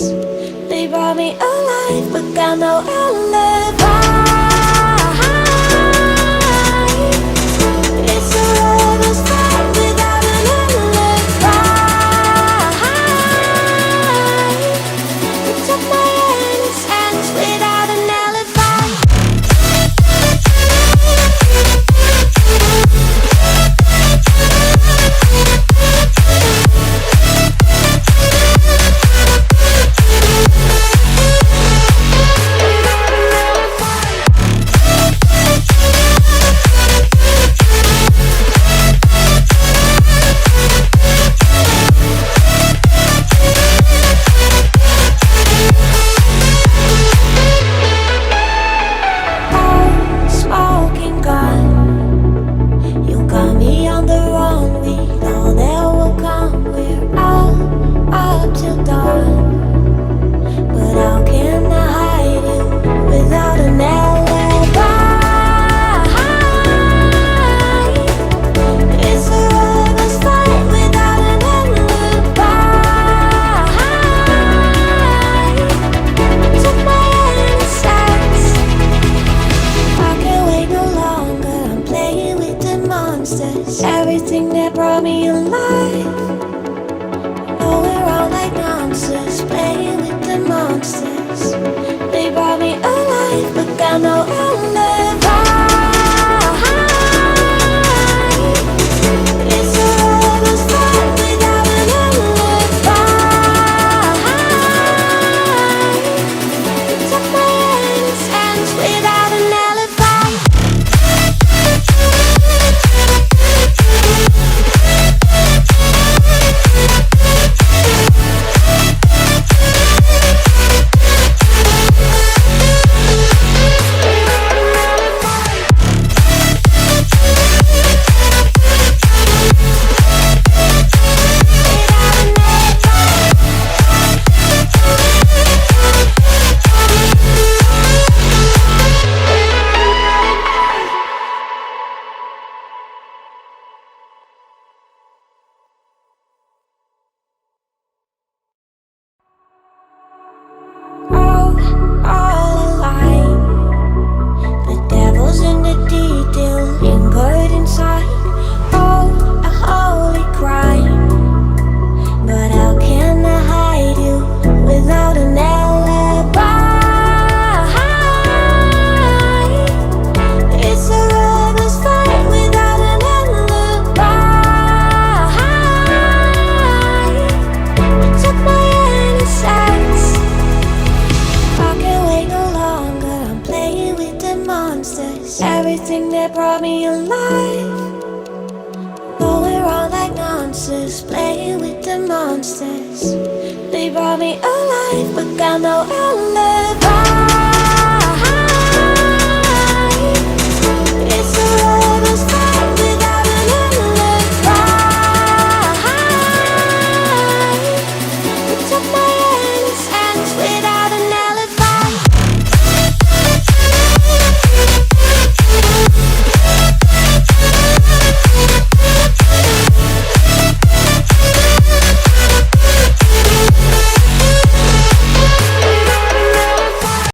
They brought me alive, but got no alibi. It's a lover's fight without an alibi. You took my innocence without an alibi. Everything that brought me alive. Oh, we're all like monsters, playing with the monsters. They brought me alive, but got no alibi. It's a lover's fight without an alibi. You took my innocence without an alibi. Everything that brought me alive. Oh, we're all like monsters, playing with the monsters. They brought me alive, but got no alibi.